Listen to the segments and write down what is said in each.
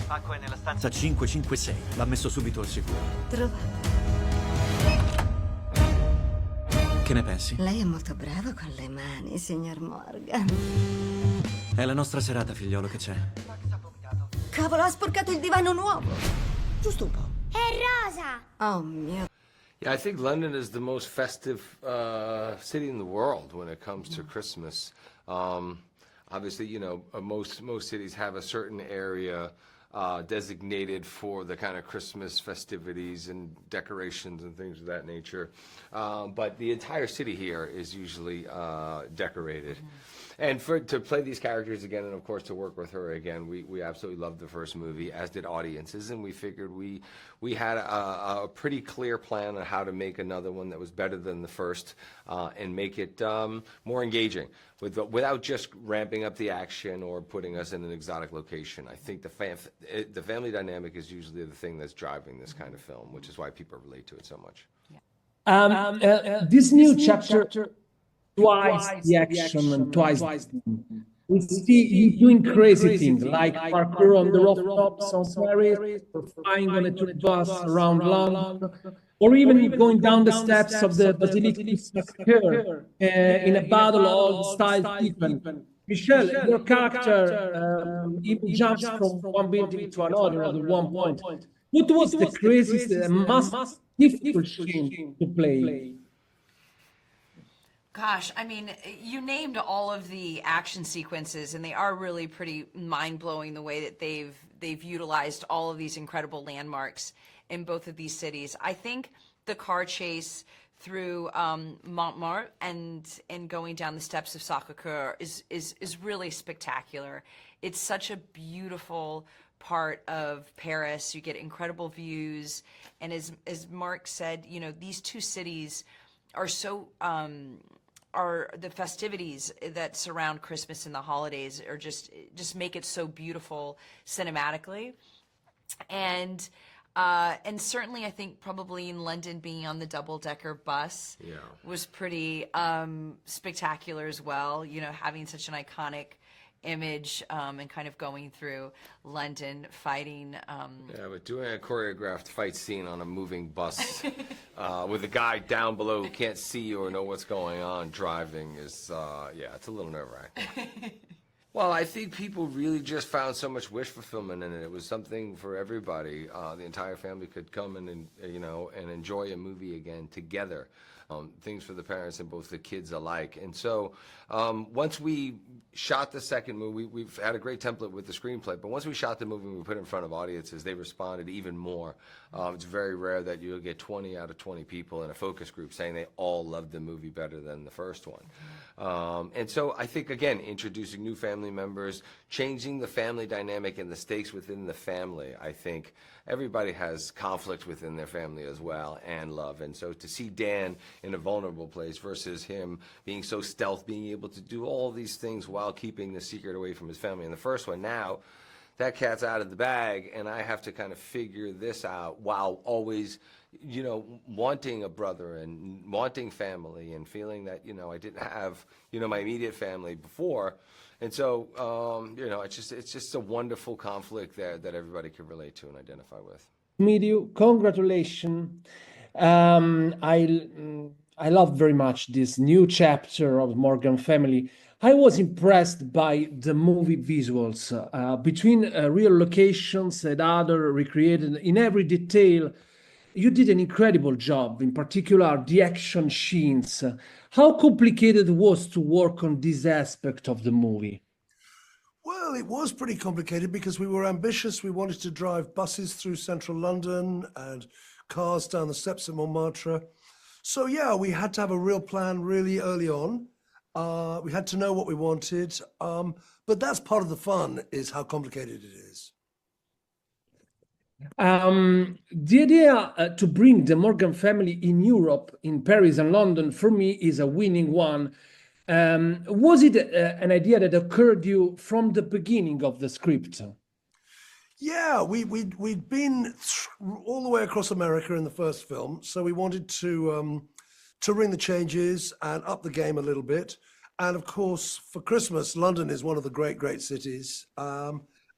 Pacco è nella stanza 556. L'ha messo subito al sicuro. Trovato. Che ne pensi? Lei è molto bravo con le mani, signor Morgan. È la nostra serata, figliolo, che c'è? Cavolo, ha sporcato il divano nuovo. Giusto un po'. È rosa! Oh mio. Yeah, I think London is the most festive city in the world when it comes to Christmas. Obviously, you know, most cities have a certain area designated for the kind of Christmas festivities and decorations and things of that nature. But the entire city here is usually decorated. And to play these characters again, and of course to work with her again, we absolutely loved the first movie, as did audiences, and we figured we had a pretty clear plan on how to make another one that was better than the first, and make it more engaging, without just ramping up the action or putting us in an exotic location. I think the family dynamic is usually the thing that's driving this kind of film, which is why people relate to it so much. This new chapter, twice the action and twice we see you doing crazy things like parkour on the rooftops on Paris, or flying on a tour bus around London, or even going down the steps of the Basilica of Sacré-Cœur in a battle old style sequence. Michelle, your character even jumps from one building to another at one point. What was the craziest and most difficult scene to play? Gosh, I mean, you named all of the action sequences, and they are really pretty mind-blowing the way that they've utilized all of these incredible landmarks in both of these cities. I think the car chase through Montmartre and going down the steps of Sacré-Cœur is really spectacular. It's such a beautiful part of Paris. You get incredible views, and as Mark said, you know, these two cities are so are the festivities that surround Christmas and the holidays are just make it so beautiful cinematically, and certainly I think probably in London being on the double-decker bus was pretty spectacular as well. You know, having such an iconic image and kind of going through London fighting. Yeah, but doing a choreographed fight scene on a moving bus with a guy down below who can't see you or know what's going on driving is, yeah, it's a little nerve-wracking. Well, I think people really just found so much wish fulfillment in it. It was something for everybody. The entire family could come and you know, and enjoy a movie again together. Things for the parents and both the kids alike. And so once we shot the second movie, we've had a great template with the screenplay, but once we shot the movie and we put it in front of audiences, they responded even more. It's very rare that you'll get 20 out of 20 people in a focus group saying they all loved the movie better than the first one. And so I think, again, introducing new family members, changing the family dynamic and the stakes within the family. I think everybody has conflict within their family as well, and love. And so to see Dan in a vulnerable place versus him being so stealth, being able to do all these things while keeping the secret away from his family in the first one, now that cat's out of the bag, and I have to kind of figure this out while always, you know, wanting a brother and wanting family and feeling that, you know, I didn't have, you know, my immediate family before. And so, you know, it's just a wonderful conflict there that everybody can relate to and identify with. Meet you. Congratulations. I love very much this new chapter of Morgan Family. I was impressed by the movie visuals, between real locations and other recreated in every detail. You did an incredible job, in particular the action scenes. How complicated it was to work on this aspect of the movie? Well, it was pretty complicated because we were ambitious. We wanted to drive buses through central London and cars down the steps of Montmartre. So yeah, we had to have a real plan really early on. We had to know what we wanted, but that's part of the fun, is how complicated it is. The idea to bring the Morgan family in Europe, in Paris and London, for me is a winning one. Was it an idea that occurred to you from the beginning of the script? Yeah, we'd been all the way across America in the first film, so we wanted to ring the changes and up the game a little bit. And of course, for Christmas, London is one of the great cities.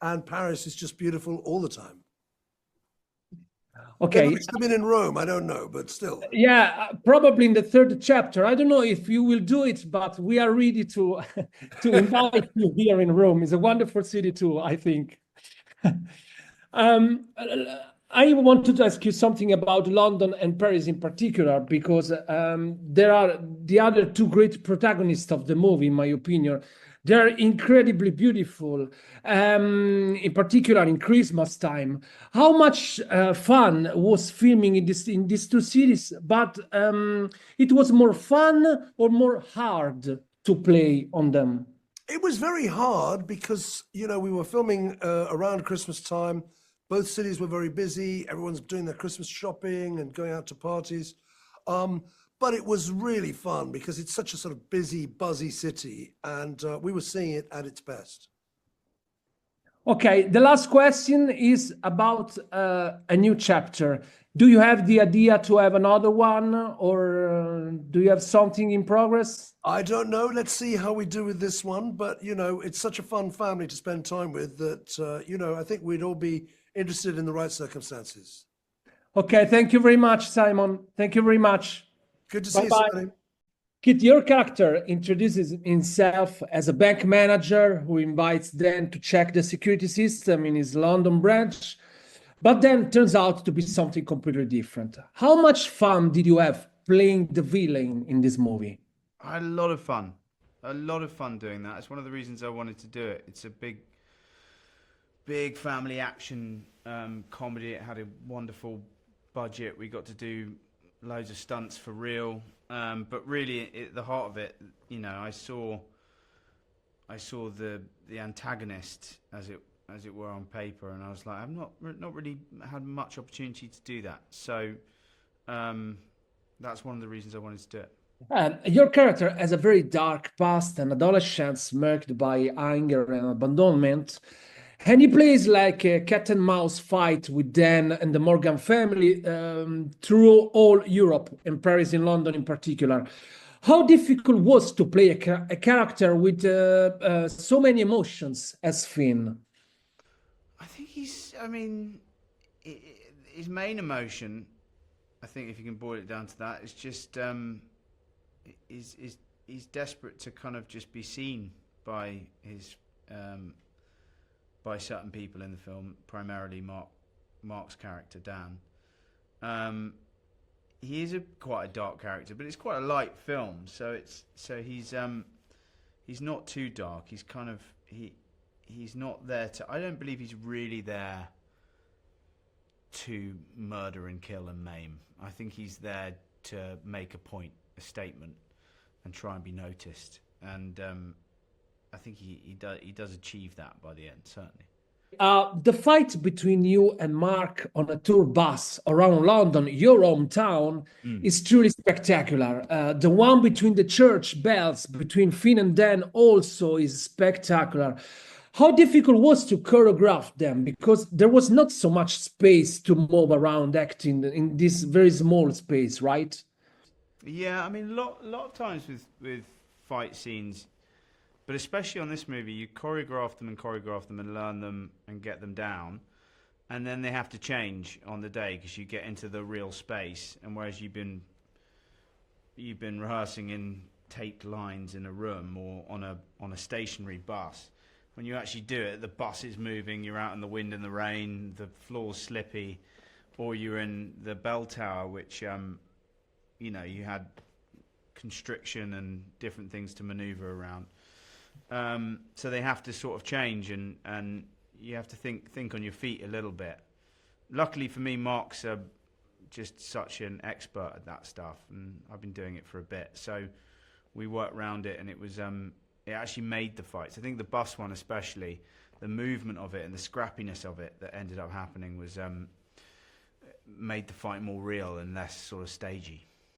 and Paris is just beautiful all the time. Okay. Maybe it's been in Rome, I don't know, but still. Yeah, probably in the third chapter. I don't know if you will do it, but we are ready to to invite you here in Rome. It's a wonderful city too, I think. Um, I wanted to ask you something about London and Paris in particular, because there are the other two great protagonists of the movie, in my opinion. They're incredibly beautiful, in particular in Christmas time. How much fun was filming in these two cities? But it was more fun or more hard to play on them? It was very hard because, you know, we were filming around Christmas time. Both cities were very busy. Everyone's doing their Christmas shopping and going out to parties. But it was really fun because it's such a sort of busy, buzzy city, and we were seeing it at its best. Okay, the last question is about a new chapter. Do you have the idea to have another one, or do you have something in progress? I don't know. Let's see how we do with this one. But, you know, it's such a fun family to spend time with that, you know, I think we'd all be interested in the right circumstances. Okay, thank you very much, Simon. Thank you very much. Good to see you, Bye-bye. Simone. Kit, your character introduces himself as a bank manager who invites Dan to check the security system in his London branch, but then turns out to be something completely different. How much fun did you have playing the villain in this movie? I had a lot of fun. A lot of fun doing that. It's one of the reasons I wanted to do it. It's a big family action comedy. It had a wonderful budget. We got to do loads of stunts for real. But really, at the heart of it, you know, I saw the antagonist as it were on paper, and I was like, I've not really had much opportunity to do that. So that's one of the reasons I wanted to do it. Your character has a very dark past, an adolescence marked by anger and abandonment, and he plays like a cat and mouse fight with Dan and the Morgan family through all Europe, and Paris and London in particular. How difficult was to play a character with so many emotions as Finn? I think his main emotion, I think if you can boil it down to that, is just he's desperate to kind of just be seen by his by certain people in the film, primarily Mark's character Dan. He is quite a dark character, but it's quite a light film, so he's not too dark. He's kind of he's not there to. I don't believe he's really there to murder and kill and maim. I think he's there to make a point, a statement, and try and be noticed. And I think he does achieve that by the end, certainly. The fight between you and Mark on a tour bus around London, your hometown, is truly spectacular. The one between the church bells, between Finn and Dan, also is spectacular. How difficult was to choreograph them? Because there was not so much space to move around acting in this very small space, right? Yeah, I mean, a lot of times with fight scenes, but especially on this movie, you choreograph them and learn them and get them down, and then they have to change on the day because you get into the real space. And whereas you've been rehearsing in taped lines in a room or on a stationary bus, when you actually do it, the bus is moving, you're out in the wind and the rain, the floor's slippy, or you're in the bell tower, which you know, you had constriction and different things to maneuver around. So they have to sort of change, and you have to think on your feet a little bit. Luckily for me, Mark's just such an expert at that stuff, and I've been doing it for a bit. So we worked around it, and it was it actually made the fights. I think the bus one especially, the movement of it and the scrappiness of it that ended up happening was made the fight more real and less sort of stagey.